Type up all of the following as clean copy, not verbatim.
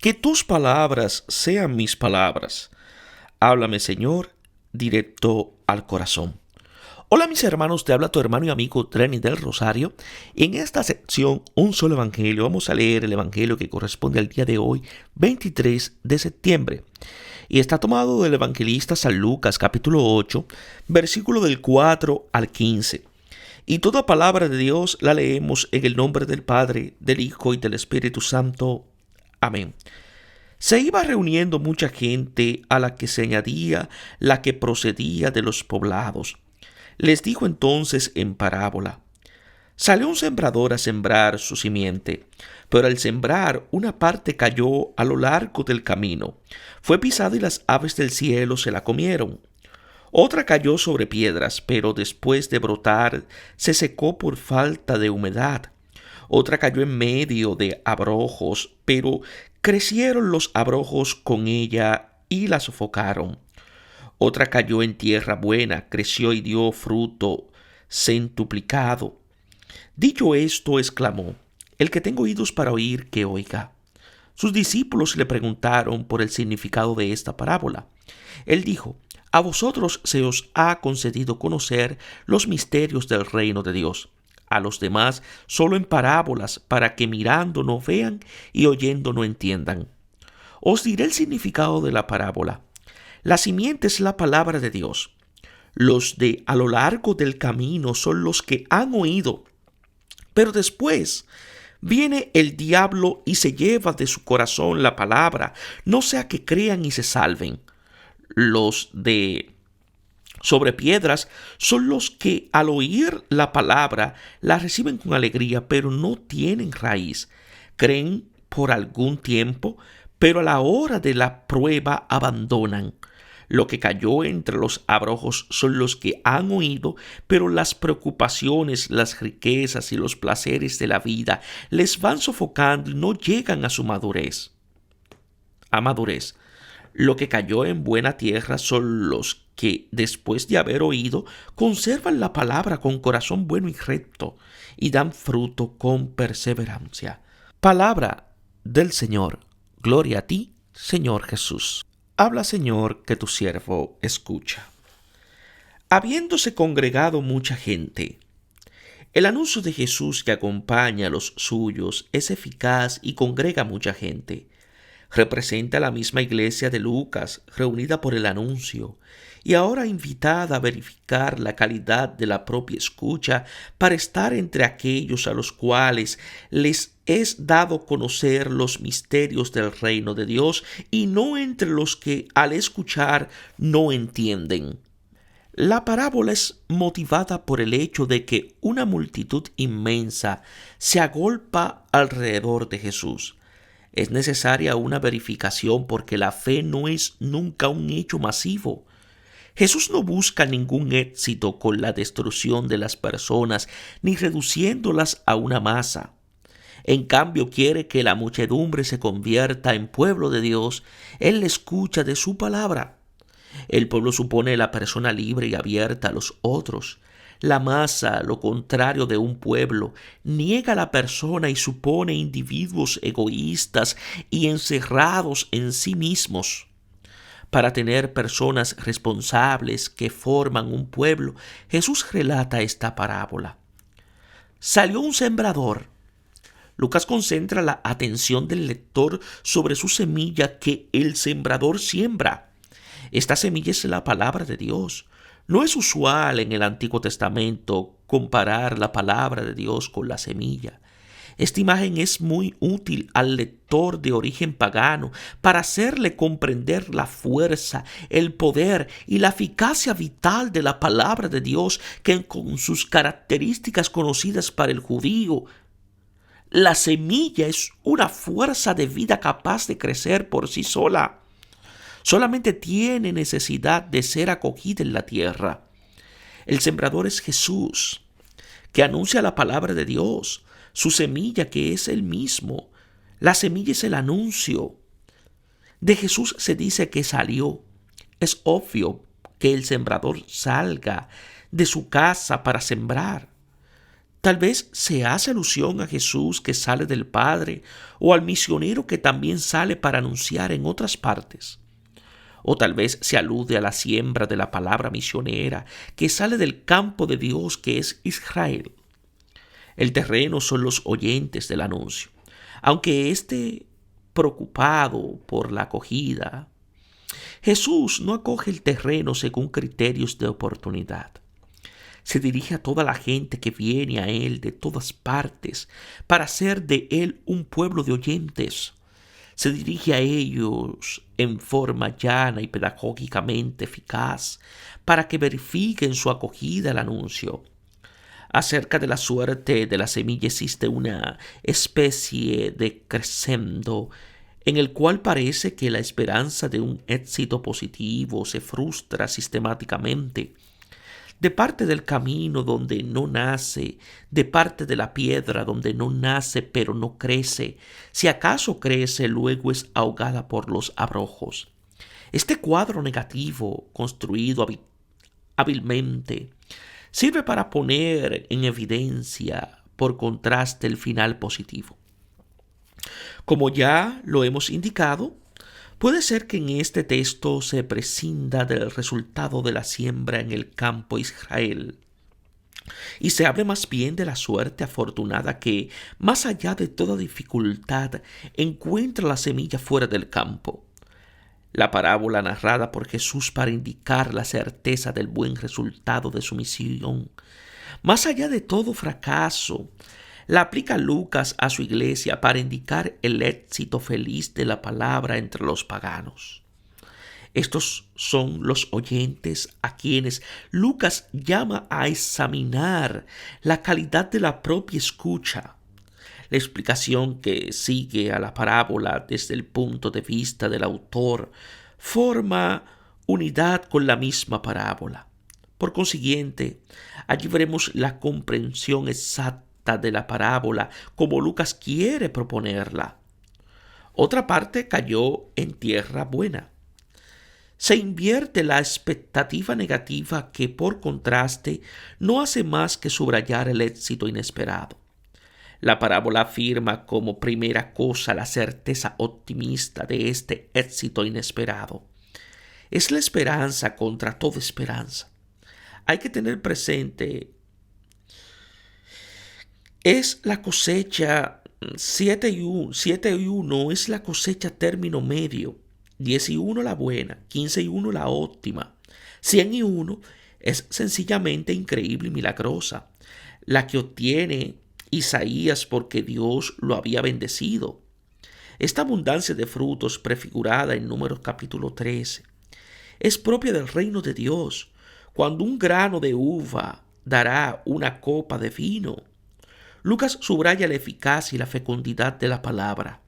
Que tus palabras sean mis palabras. Háblame, Señor, directo al corazón. Hola mis hermanos, te habla tu hermano y amigo Treni del Rosario. En esta sección, un solo evangelio, vamos a leer el evangelio que corresponde al día de hoy, 23 de septiembre. Y está tomado del evangelista San Lucas, capítulo 8, versículo del 4 al 15. Y toda palabra de Dios la leemos en el nombre del Padre, del Hijo y del Espíritu Santo. Amén. Se iba reuniendo mucha gente, a la que se añadía la que procedía de los poblados. Les dijo entonces en parábola: Salió un sembrador a sembrar su simiente, pero al sembrar una parte cayó a lo largo del camino. Fue pisada y las aves del cielo se la comieron. Otra cayó sobre piedras, pero después de brotar se secó por falta de humedad. Otra cayó en medio de abrojos, pero crecieron los abrojos con ella y la sofocaron. Otra cayó en tierra buena, creció y dio fruto centuplicado. Dicho esto, exclamó: El que tenga oídos para oír, que oiga. Sus discípulos le preguntaron por el significado de esta parábola. Él dijo: A vosotros se os ha concedido conocer los misterios del reino de Dios. A los demás solo en parábolas, para que mirando no vean y oyendo no entiendan. Os diré el significado de la parábola. La simiente es la palabra de Dios. Los de a lo largo del camino son los que han oído, pero después viene el diablo y se lleva de su corazón la palabra, no sea que crean y se salven. Los de sobre piedras son los que al oír la palabra la reciben con alegría, pero no tienen raíz. Creen por algún tiempo, pero a la hora de la prueba abandonan. Lo que cayó entre los abrojos son los que han oído, pero las preocupaciones, las riquezas y los placeres de la vida les van sofocando y no llegan a su madurez. Lo que cayó en buena tierra son los que, después de haber oído, conservan la palabra con corazón bueno y recto, y dan fruto con perseverancia. Palabra del Señor. Gloria a ti, Señor Jesús. Habla, Señor, que tu siervo escucha. Habiéndose congregado mucha gente, el anuncio de Jesús que acompaña a los suyos es eficaz y congrega mucha gente. Representa la misma iglesia de Lucas, reunida por el anuncio, y ahora invitada a verificar la calidad de la propia escucha para estar entre aquellos a los cuales les es dado conocer los misterios del reino de Dios y no entre los que al escuchar no entienden. La parábola es motivada por el hecho de que una multitud inmensa se agolpa alrededor de Jesús. Es necesaria una verificación porque la fe no es nunca un hecho masivo. Jesús no busca ningún éxito con la destrucción de las personas ni reduciéndolas a una masa. En cambio, quiere que la muchedumbre se convierta en pueblo de Dios. Él escucha de su palabra. El pueblo supone la persona libre y abierta a los otros. La masa, lo contrario de un pueblo, niega a la persona y supone individuos egoístas y encerrados en sí mismos. Para tener personas responsables que forman un pueblo, Jesús relata esta parábola. Salió un sembrador. Lucas concentra la atención del lector sobre su semilla que el sembrador siembra. Esta semilla es la palabra de Dios. No es usual en el Antiguo Testamento comparar la palabra de Dios con la semilla. Esta imagen es muy útil al lector de origen pagano para hacerle comprender la fuerza, el poder y la eficacia vital de la palabra de Dios, que con sus características conocidas para el judío, la semilla es una fuerza de vida capaz de crecer por sí sola. Solamente tiene necesidad de ser acogida en la tierra. El sembrador es Jesús, que anuncia la palabra de Dios, su semilla que es Él mismo. La semilla es el anuncio. De Jesús se dice que salió. Es obvio que el sembrador salga de su casa para sembrar. Tal vez se hace alusión a Jesús que sale del Padre o al misionero que también sale para anunciar en otras partes. O tal vez se alude a la siembra de la palabra misionera que sale del campo de Dios que es Israel. El terreno son los oyentes del anuncio. Aunque esté preocupado por la acogida, Jesús no acoge el terreno según criterios de oportunidad. Se dirige a toda la gente que viene a Él de todas partes para hacer de Él un pueblo de oyentes. Se dirige a ellos en forma llana y pedagógicamente eficaz para que verifiquen su acogida al anuncio. Acerca de la suerte de la semilla existe una especie de crescendo en el cual parece que la esperanza de un éxito positivo se frustra sistemáticamente. De parte del camino donde no nace, de parte de la piedra donde no nace pero no crece, si acaso crece luego es ahogada por los abrojos. Este cuadro negativo, construido hábilmente, sirve para poner en evidencia, por contraste, el final positivo. Como ya lo hemos indicado, puede ser que en este texto se prescinda del resultado de la siembra en el campo Israel y se hable más bien de la suerte afortunada que, más allá de toda dificultad, encuentra la semilla fuera del campo. La parábola narrada por Jesús para indicar la certeza del buen resultado de su misión, más allá de todo fracaso, la aplica Lucas a su iglesia para indicar el éxito feliz de la palabra entre los paganos. Estos son los oyentes a quienes Lucas llama a examinar la calidad de la propia escucha. La explicación que sigue a la parábola desde el punto de vista del autor forma unidad con la misma parábola. Por consiguiente, allí veremos la comprensión exacta de la parábola como Lucas quiere proponerla. Otra parte cayó en tierra buena. Se invierte la expectativa negativa que, por contraste, no hace más que subrayar el éxito inesperado. La parábola afirma como primera cosa la certeza optimista de este éxito inesperado. Es la esperanza contra toda esperanza. Hay que tener presente, es la cosecha 7 y 1 es la cosecha término medio, 10 y 1 la buena, 15 y 1 la óptima, 100 y 1 es sencillamente increíble y milagrosa, la que obtiene Isaías porque Dios lo había bendecido. Esta abundancia de frutos prefigurada en Números capítulo 13 es propia del reino de Dios, cuando un grano de uva dará una copa de vino. Lucas subraya la eficacia y la fecundidad de la palabra.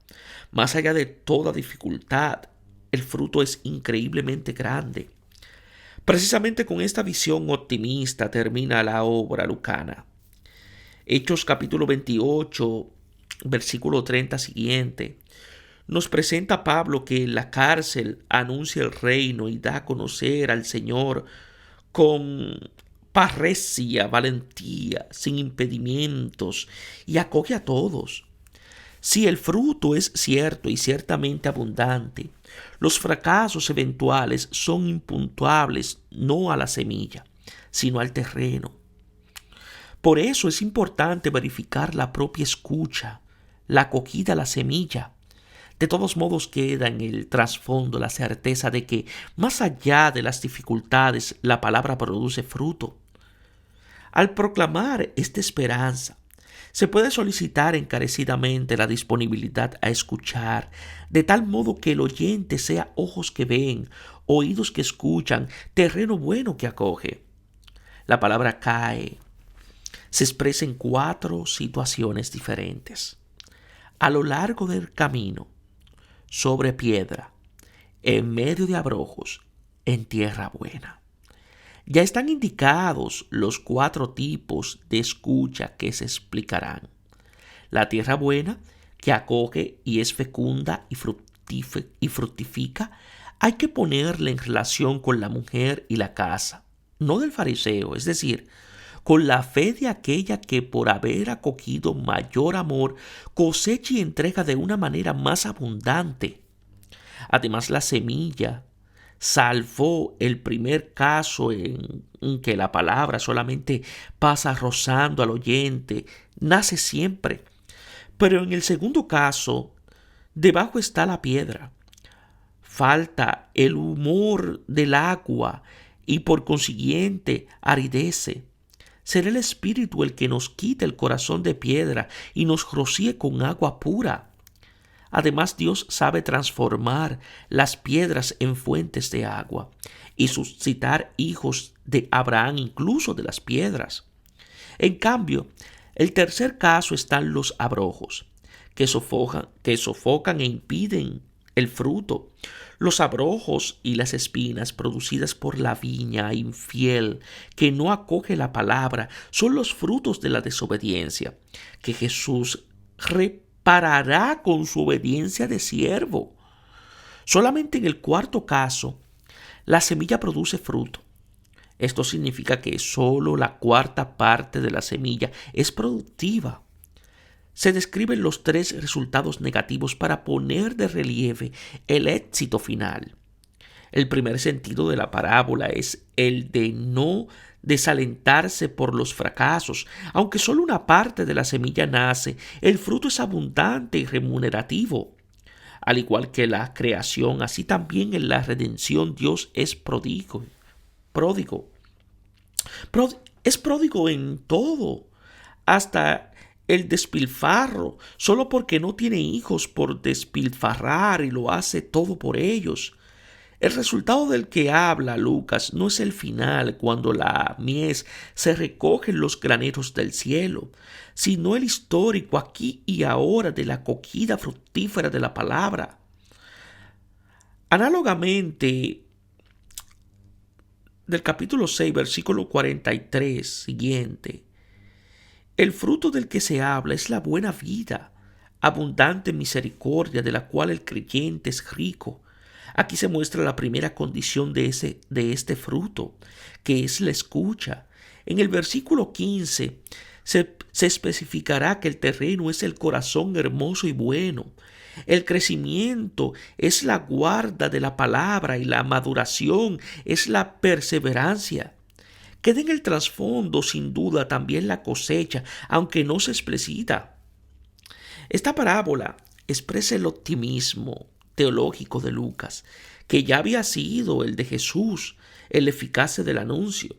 Más allá de toda dificultad, el fruto es increíblemente grande. Precisamente con esta visión optimista termina la obra lucana. Hechos capítulo 28, versículo 30 siguiente, nos presenta a Pablo que en la cárcel anuncia el reino y da a conocer al Señor con parresia, valentía, sin impedimentos, y acoge a todos. Si el fruto es cierto y ciertamente abundante, los fracasos eventuales son impuntuables no a la semilla, sino al terreno. Por eso es importante verificar la propia escucha, la acogida a la semilla. De todos modos queda en el trasfondo la certeza de que, más allá de las dificultades, la palabra produce fruto. Al proclamar esta esperanza, se puede solicitar encarecidamente la disponibilidad a escuchar, de tal modo que el oyente sea ojos que ven, oídos que escuchan, terreno bueno que acoge. La palabra cae se expresa en 4 situaciones diferentes. A lo largo del camino, sobre piedra, en medio de abrojos, en tierra buena. Ya están indicados los 4 tipos de escucha que se explicarán. La tierra buena, que acoge y es fecunda y fructifica, hay que ponerla en relación con la mujer y la casa, no del fariseo, es decir, con la fe de aquella que por haber acogido mayor amor cosecha y entrega de una manera más abundante. Además, la semilla salvó el primer caso en que la palabra solamente pasa rozando al oyente, nace siempre. Pero en el segundo caso, debajo está la piedra. Falta el humor del agua y por consiguiente aridece. Será el Espíritu el que nos quite el corazón de piedra y nos rocíe con agua pura. Además, Dios sabe transformar las piedras en fuentes de agua y suscitar hijos de Abraham incluso de las piedras. En cambio, el tercer caso están los abrojos, que sofocan e impiden el fruto. Los abrojos y las espinas producidas por la viña infiel que no acoge la palabra son los frutos de la desobediencia, que Jesús reparará con su obediencia de siervo. Solamente en el cuarto caso, la semilla produce fruto. Esto significa que solo la cuarta parte de la semilla es productiva. Se describen los tres resultados negativos para poner de relieve el éxito final. El primer sentido de la parábola es el de no desalentarse por los fracasos. Aunque solo una parte de la semilla nace, el fruto es abundante y remunerativo. Al igual que la creación, así también en la redención Dios es pródigo. Es pródigo en todo, hasta el despilfarro, solo porque no tiene hijos por despilfarrar y lo hace todo por ellos. El resultado del que habla Lucas no es el final, cuando la mies se recoge en los graneros del cielo, sino el histórico aquí y ahora de la acogida fructífera de la palabra. Análogamente, del capítulo 6, versículo 43 siguiente, el fruto del que se habla es la buena vida, abundante misericordia de la cual el creyente es rico. Aquí se muestra la primera condición de este fruto, que es la escucha. En el versículo 15 se especificará que el terreno es el corazón hermoso y bueno. El crecimiento es la guarda de la palabra y la maduración es la perseverancia. Queda en el trasfondo, sin duda, también la cosecha, aunque no se explicita. Esta parábola expresa el optimismo teológico de Lucas, que ya había sido el de Jesús, el eficacia del anuncio.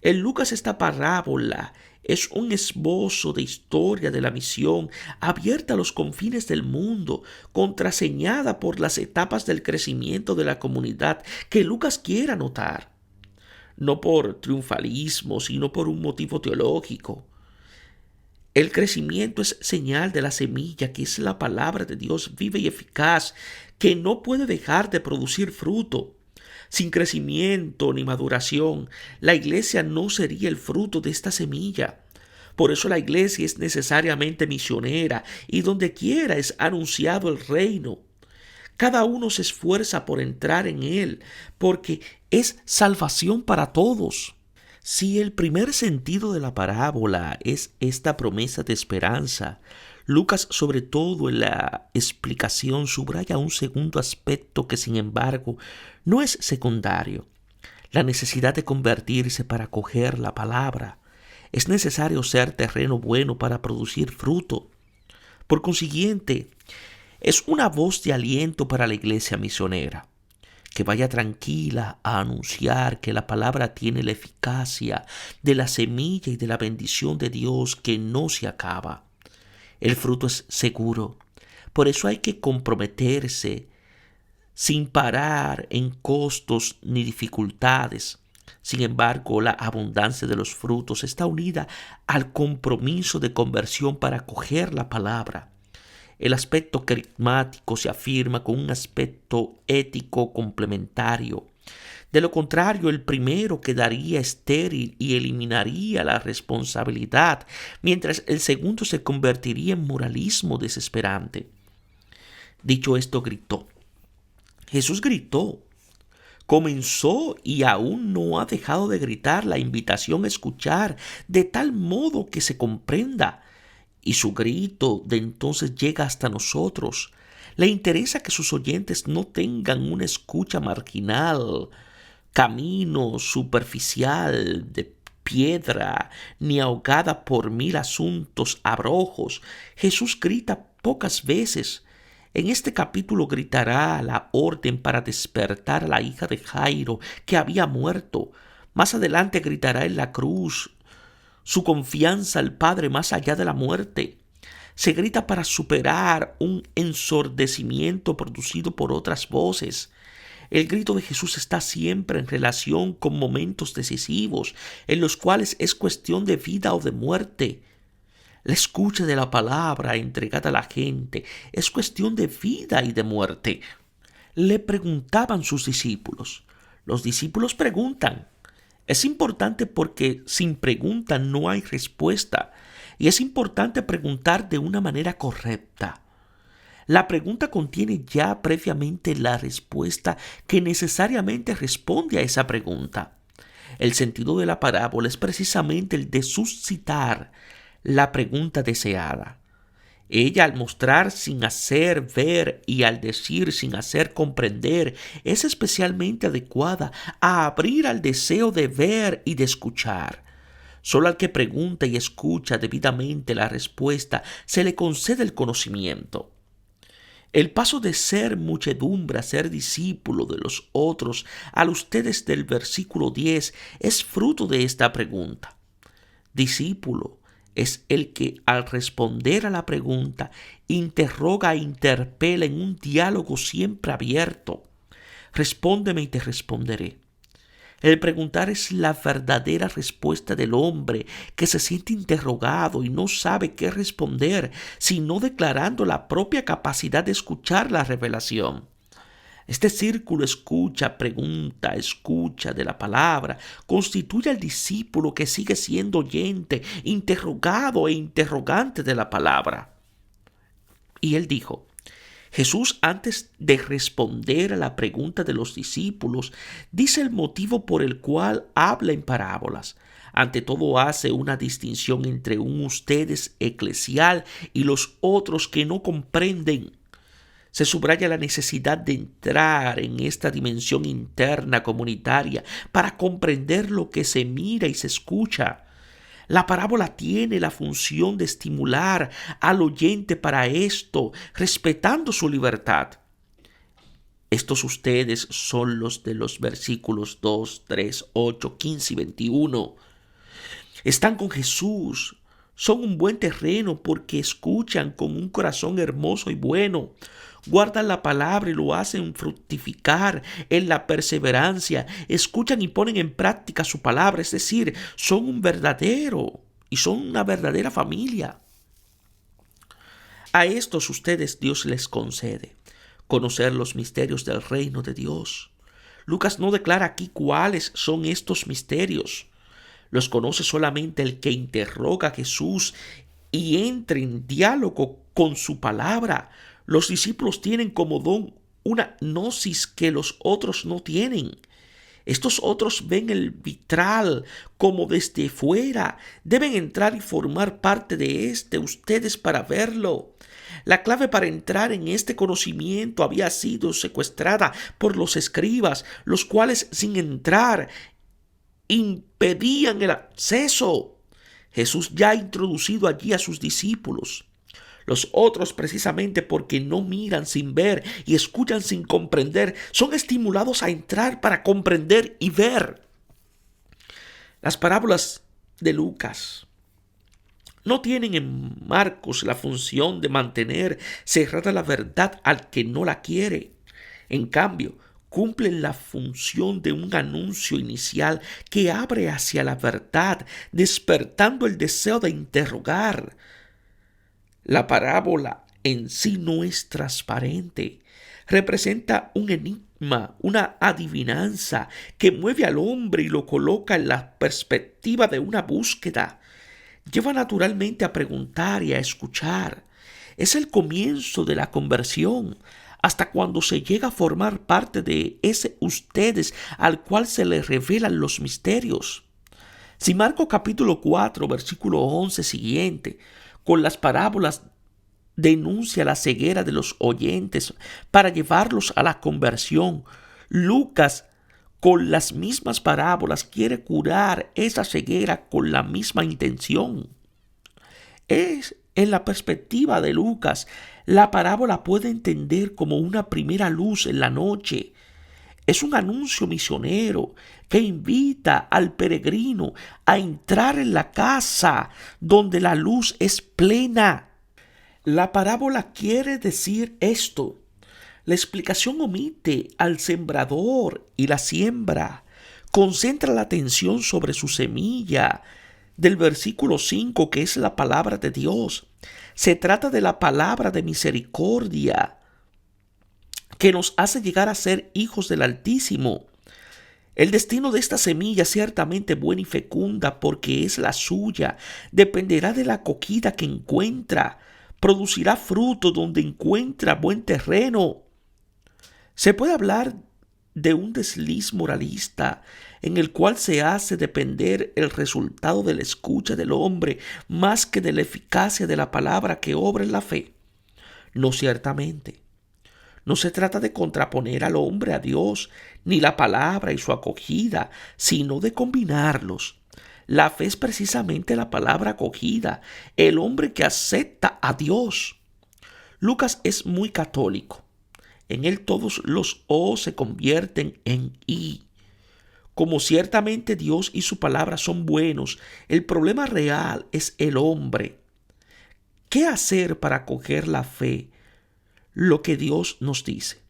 En Lucas esta parábola es un esbozo de historia de la misión abierta a los confines del mundo, contraseñada por las etapas del crecimiento de la comunidad que Lucas quiere anotar, no por triunfalismo, sino por un motivo teológico. El crecimiento es señal de la semilla, que es la palabra de Dios viva y eficaz, que no puede dejar de producir fruto. Sin crecimiento ni maduración, la iglesia no sería el fruto de esta semilla. Por eso la iglesia es necesariamente misionera y donde quiera es anunciado el reino. Cada uno se esfuerza por entrar en él, porque es salvación para todos. Si el primer sentido de la parábola es esta promesa de esperanza, Lucas, sobre todo en la explicación, subraya un segundo aspecto que, sin embargo, no es secundario: la necesidad de convertirse para acoger la palabra. Es necesario ser terreno bueno para producir fruto. Por consiguiente, es una voz de aliento para la iglesia misionera, que vaya tranquila a anunciar que la palabra tiene la eficacia de la semilla y de la bendición de Dios que no se acaba. El fruto es seguro, por eso hay que comprometerse sin parar en costos ni dificultades. Sin embargo, la abundancia de los frutos está unida al compromiso de conversión para acoger la palabra. El aspecto carismático se afirma con un aspecto ético complementario. De lo contrario, el primero quedaría estéril y eliminaría la responsabilidad, mientras el segundo se convertiría en moralismo desesperante. Dicho esto, Jesús gritó: Comenzó y aún no ha dejado de gritar la invitación a escuchar, de tal modo que se comprenda. Y su grito de entonces llega hasta nosotros. Le interesa que sus oyentes no tengan una escucha marginal, camino superficial de piedra, ni ahogada por mil asuntos abrojos. Jesús grita pocas veces. En este capítulo gritará la orden para despertar a la hija de Jairo, que había muerto. Más adelante gritará en la cruz su confianza al Padre más allá de la muerte. Se grita para superar un ensordecimiento producido por otras voces. El grito de Jesús está siempre en relación con momentos decisivos, en los cuales es cuestión de vida o de muerte. La escucha de la palabra entregada a la gente es cuestión de vida y de muerte. Le preguntaban sus discípulos. Los discípulos preguntan. Es importante porque sin pregunta no hay respuesta. Y es importante preguntar de una manera correcta. La pregunta contiene ya previamente la respuesta que necesariamente responde a esa pregunta. El sentido de la parábola es precisamente el de suscitar la pregunta deseada. Ella, al mostrar sin hacer ver y al decir sin hacer comprender, es especialmente adecuada a abrir al deseo de ver y de escuchar. Solo al que pregunta y escucha debidamente la respuesta se le concede el conocimiento. El paso de ser muchedumbre a ser discípulo de los otros al ustedes del versículo 10 es fruto de esta pregunta. Discípulo es el que al responder a la pregunta interroga e interpela en un diálogo siempre abierto. Respóndeme y te responderé. El preguntar es la verdadera respuesta del hombre que se siente interrogado y no sabe qué responder, sino declarando la propia capacidad de escuchar la revelación. Este círculo escucha, pregunta, escucha de la palabra constituye al discípulo que sigue siendo oyente, interrogado e interrogante de la palabra. Y él dijo, Jesús, antes de responder a la pregunta de los discípulos, dice el motivo por el cual habla en parábolas. Ante todo hace una distinción entre un ustedes eclesial y los otros que no comprenden. Se subraya la necesidad de entrar en esta dimensión interna comunitaria para comprender lo que se mira y se escucha. La parábola tiene la función de estimular al oyente para esto, respetando su libertad. Estos ustedes son los de los versículos 2, 3, 8, 15 y 21. Están con Jesús. Son un buen terreno porque escuchan con un corazón hermoso y bueno. Guardan la palabra y lo hacen fructificar en la perseverancia. Escuchan y ponen en práctica su palabra, es decir, son un verdadero y son una verdadera familia. A estos ustedes Dios les concede conocer los misterios del reino de Dios. Lucas no declara aquí cuáles son estos misterios. Los conoce solamente el que interroga a Jesús y entra en diálogo con su palabra. Los discípulos tienen como don una gnosis que los otros no tienen. Estos otros ven el vitral como desde fuera. Deben entrar y formar parte de ustedes para verlo. La clave para entrar en este conocimiento había sido secuestrada por los escribas, los cuales sin entrar impedían el acceso. Jesús ya ha introducido allí a sus discípulos. Los otros, precisamente porque no miran sin ver y escuchan sin comprender, son estimulados a entrar para comprender y ver. Las parábolas de Lucas no tienen en Marcos la función de mantener cerrada la verdad al que no la quiere. En cambio, cumplen la función de un anuncio inicial que abre hacia la verdad, despertando el deseo de interrogar. La parábola en sí no es transparente. Representa un enigma, una adivinanza que mueve al hombre y lo coloca en la perspectiva de una búsqueda. Lleva naturalmente a preguntar y a escuchar. Es el comienzo de la conversión. hasta cuando se llega a formar parte de ese ustedes al cual se le revelan los misterios. Si Marcos capítulo 4, versículo 11 siguiente, con las parábolas denuncia la ceguera de los oyentes para llevarlos a la conversión, Lucas con las mismas parábolas quiere curar esa ceguera con la misma intención. Es en la perspectiva de Lucas, la parábola puede entender como una primera luz en la noche. Es un anuncio misionero que invita al peregrino a entrar en la casa donde la luz es plena. La parábola quiere decir esto. La explicación omite al sembrador y la siembra. Concentra la atención sobre su semilla del versículo 5, que es la palabra de Dios. Se trata de la palabra de misericordia que nos hace llegar a ser hijos del Altísimo. El destino de esta semilla, ciertamente buena y fecunda porque es la suya, dependerá de la acogida que encuentra. Producirá fruto donde encuentra buen terreno. Se puede hablar de un desliz moralista en el cual se hace depender el resultado de la escucha del hombre más que de la eficacia de la palabra que obra en la fe. No, ciertamente. No se trata de contraponer al hombre a Dios, ni la palabra y su acogida, sino de combinarlos. La fe es precisamente la palabra acogida, el hombre que acepta a Dios. Lucas es muy católico. En él todos los O se convierten en I. Como ciertamente Dios y su palabra son buenos, el problema real es el hombre. ¿Qué hacer para acoger la fe? Lo que Dios nos dice.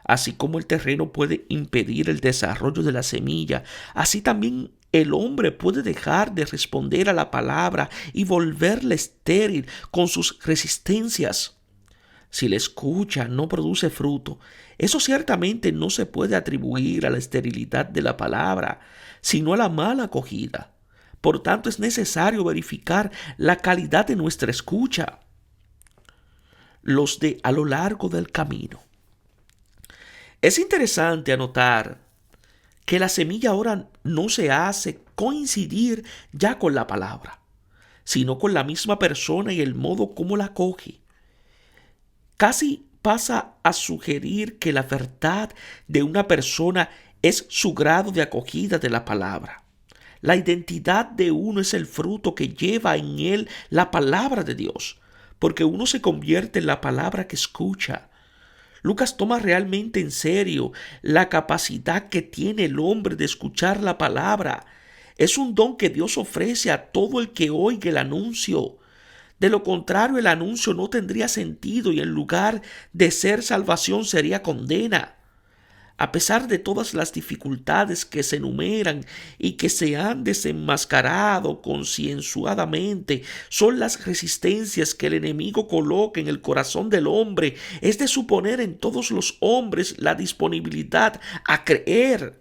Así como el terreno puede impedir el desarrollo de la semilla, así también el hombre puede dejar de responder a la palabra y volverla estéril con sus resistencias. Si la escucha no produce fruto, eso ciertamente no se puede atribuir a la esterilidad de la palabra, sino a la mala acogida. Por tanto, es necesario verificar la calidad de nuestra escucha. Los de a lo largo del camino. Es interesante anotar que la semilla ahora no se hace coincidir ya con la palabra, sino con la misma persona y el modo como la coge. Casi pasa a sugerir que la verdad de una persona es su grado de acogida de la palabra. La identidad de uno es el fruto que lleva en él la palabra de Dios, porque uno se convierte en la palabra que escucha. Lucas toma realmente en serio la capacidad que tiene el hombre de escuchar la palabra. Es un don que Dios ofrece a todo el que oiga el anuncio. De lo contrario, el anuncio no tendría sentido y en lugar de ser salvación sería condena. A pesar de todas las dificultades que se enumeran y que se han desenmascarado concienzudamente, son las resistencias que el enemigo coloca en el corazón del hombre. Es de suponer en todos los hombres la disponibilidad a creer.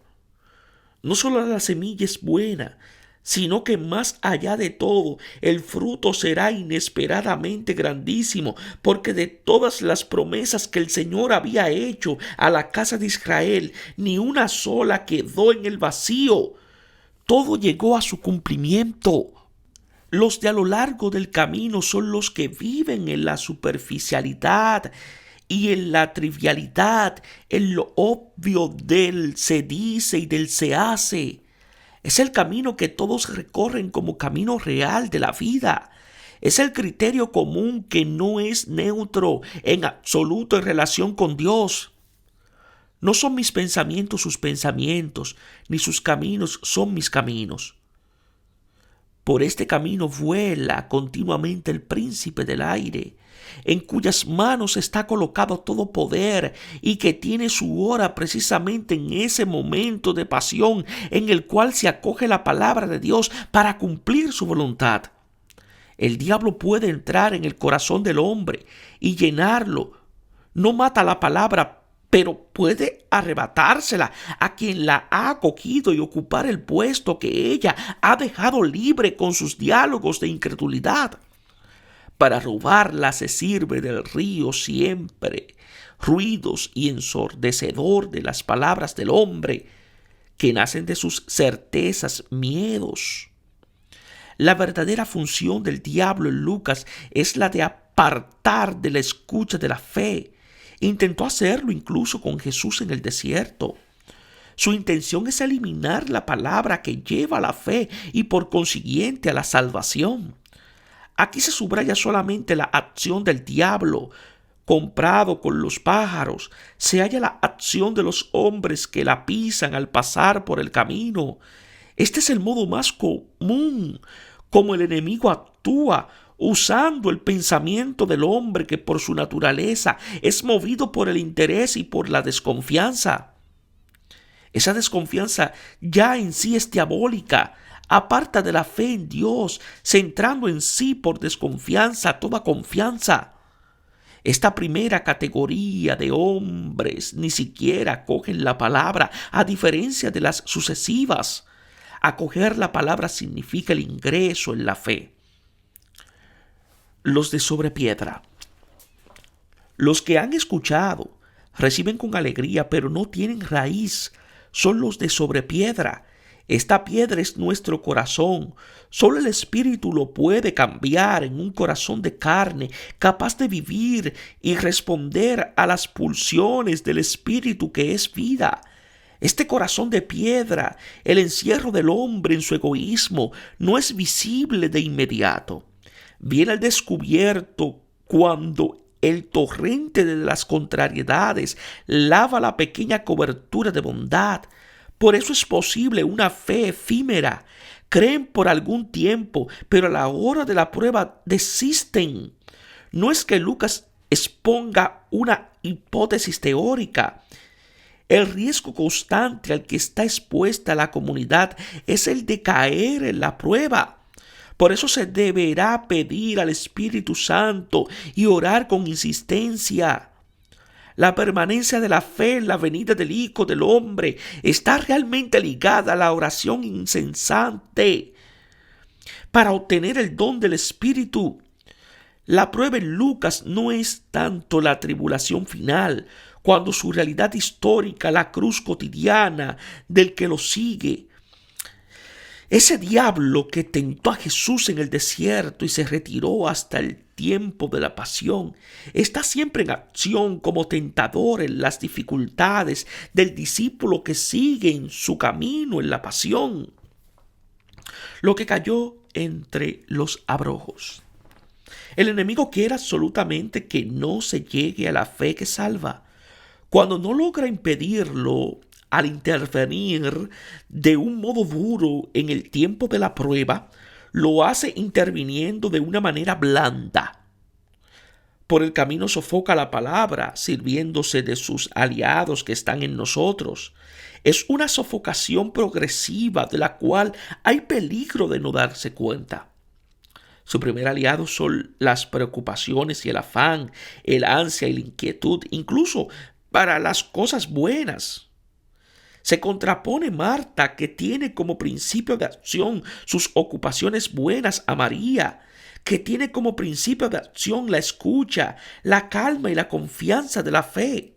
No solo la semilla es buena, sino que más allá de todo, el fruto será inesperadamente grandísimo, porque de todas las promesas que el Señor había hecho a la casa de Israel, ni una sola quedó en el vacío. Todo llegó a su cumplimiento. Los de a lo largo del camino son los que viven en la superficialidad y en la trivialidad, en lo obvio del se dice y del se hace. Es el camino que todos recorren como camino real de la vida. Es el criterio común que no es neutro en absoluto en relación con Dios. No son mis pensamientos sus pensamientos, ni sus caminos son mis caminos. Por este camino vuela continuamente el príncipe del aire, en cuyas manos está colocado todo poder y que tiene su hora precisamente en ese momento de pasión en el cual se acoge la palabra de Dios para cumplir su voluntad. El diablo puede entrar en el corazón del hombre y llenarlo. No mata la palabra, pero puede arrebatársela a quien la ha acogido y ocupar el puesto que ella ha dejado libre con sus diálogos de incredulidad. Para robarla se sirve del río siempre. ruidos y ensordecedor de las palabras del hombre, que nacen de sus certezas, miedos. La verdadera función del diablo en Lucas es la de apartar de la escucha de la fe. Intentó hacerlo incluso con Jesús en el desierto. Su intención es eliminar la palabra que lleva a la fe y por consiguiente a la salvación. Aquí se subraya solamente la acción del diablo, comprado con los pájaros. Se halla la acción de los hombres que la pisan al pasar por el camino. Este es el modo más común como el enemigo actúa, usando el pensamiento del hombre que por su naturaleza es movido por el interés y por la desconfianza. Esa desconfianza ya en sí es diabólica. Aparta de la fe en Dios, centrando en sí por desconfianza toda confianza. Esta primera categoría de hombres ni siquiera acogen la palabra, a diferencia de las sucesivas. Acoger la palabra significa el ingreso en la fe. Los de sobre piedra. Los que han escuchado reciben con alegría, pero no tienen raíz. Son los de sobre piedra. Esta piedra es nuestro corazón. Solo el Espíritu lo puede cambiar en un corazón de carne, capaz de vivir y responder a las pulsiones del Espíritu que es vida. Este corazón de piedra, el encierro del hombre en su egoísmo, no es visible de inmediato. Viene al descubierto cuando el torrente de las contrariedades lava la pequeña cobertura de bondad. Por eso es posible una fe efímera. Creen por algún tiempo, pero a la hora de la prueba desisten. No es que Lucas exponga una hipótesis teórica. El riesgo constante al que está expuesta la comunidad es el de caer en la prueba. Por eso se deberá pedir al Espíritu Santo y orar con insistencia. La permanencia de la fe en la venida del Hijo del Hombre está realmente ligada a la oración incesante para obtener el don del Espíritu. La prueba en Lucas no es tanto la tribulación final, cuando su realidad histórica, la cruz cotidiana del que lo sigue. Ese diablo que tentó a Jesús en el desierto y se retiró hasta el tiempo de la pasión, está siempre en acción como tentador en las dificultades del discípulo que sigue en su camino en la pasión. Lo que cayó entre los abrojos. El enemigo quiere absolutamente que no se llegue a la fe que salva. Cuando no logra impedirlo al intervenir de un modo duro en el tiempo de la prueba, lo hace interviniendo de una manera blanda. Por el camino sofoca la palabra, sirviéndose de sus aliados que están en nosotros. Es una sofocación progresiva de la cual hay peligro de no darse cuenta. Su primer aliado son las preocupaciones y el afán, el ansia y la inquietud, incluso para las cosas buenas. Se contrapone Marta, que tiene como principio de acción sus ocupaciones buenas, a María, que tiene como principio de acción la escucha, la calma y la confianza de la fe.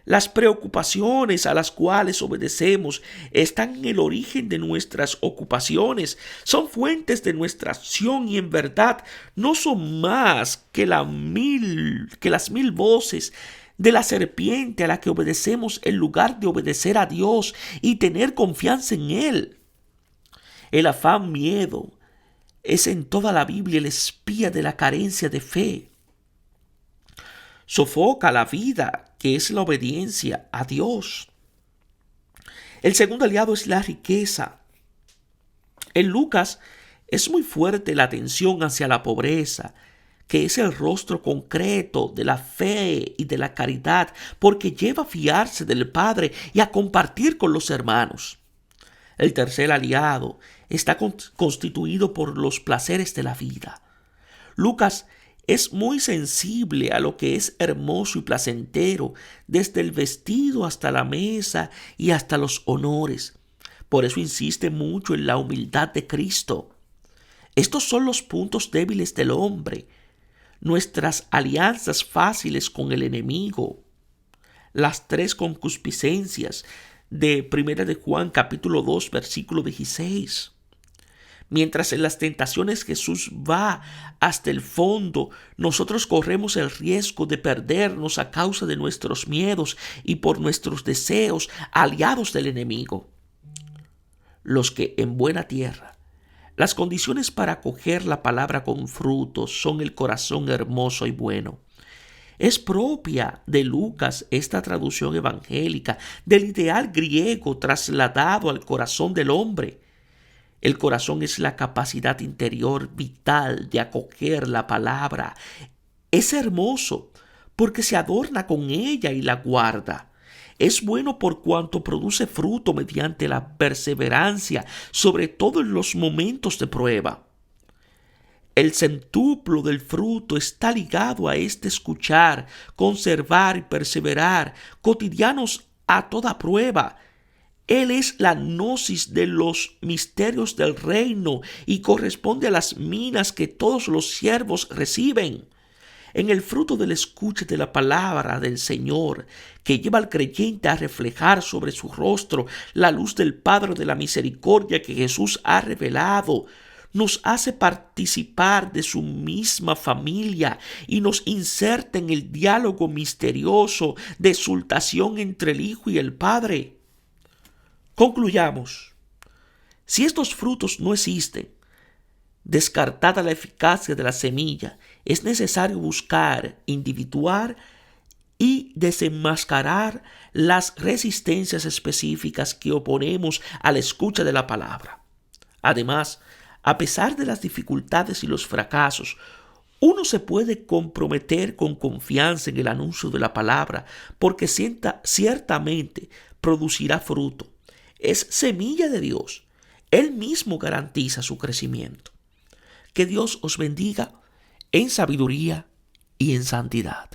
Las preocupaciones a las cuales obedecemos están en el origen de nuestras ocupaciones, son fuentes de nuestra acción y en verdad no son más que las mil voces de la serpiente a la que obedecemos en lugar de obedecer a Dios y tener confianza en Él. El afán, miedo, es en toda la Biblia el espía de la carencia de fe. Sofoca la vida, que es la obediencia a Dios. El segundo aliado es la riqueza. En Lucas es muy fuerte la atención hacia la pobreza, que es el rostro concreto de la fe y de la caridad, porque lleva a fiarse del Padre y a compartir con los hermanos. El tercer aliado está constituido por los placeres de la vida. Lucas es muy sensible a lo que es hermoso y placentero, desde el vestido hasta la mesa y hasta los honores. Por eso insiste mucho en la humildad de Cristo. Estos son los puntos débiles del hombre, nuestras alianzas fáciles con el enemigo. las tres concupiscencias de 1 de Juan capítulo 2 versículo 16. Mientras en las tentaciones Jesús va hasta el fondo, nosotros corremos el riesgo de perdernos a causa de nuestros miedos y por nuestros deseos, aliados del enemigo. Los que en buena tierra. Las condiciones para acoger la palabra con frutos son el corazón hermoso y bueno. Es propia de Lucas esta traducción evangélica del ideal griego trasladado al corazón del hombre. El corazón es la capacidad interior vital de acoger la palabra. Es hermoso porque se adorna con ella y la guarda. Es bueno por cuanto produce fruto mediante la perseverancia, sobre todo en los momentos de prueba. El centuplo del fruto está ligado a este escuchar, conservar y perseverar, cotidianos a toda prueba. Él es la gnosis de los misterios del reino y corresponde a las minas que todos los siervos reciben. En el fruto del escuche de la palabra del Señor, que lleva al creyente a reflejar sobre su rostro la luz del Padre de la misericordia que Jesús ha revelado, nos hace participar de su misma familia y nos inserta en el diálogo misterioso de exultación entre el Hijo y el Padre. Concluyamos. Si estos frutos no existen, descartada la eficacia de la semilla, es necesario buscar, individuar y desenmascarar las resistencias específicas que oponemos a la escucha de la palabra. Además, a pesar de las dificultades y los fracasos, uno se puede comprometer con confianza en el anuncio de la palabra porque ciertamente producirá fruto. Es semilla de Dios. Él mismo garantiza su crecimiento. Que Dios os bendiga en sabiduría y en santidad.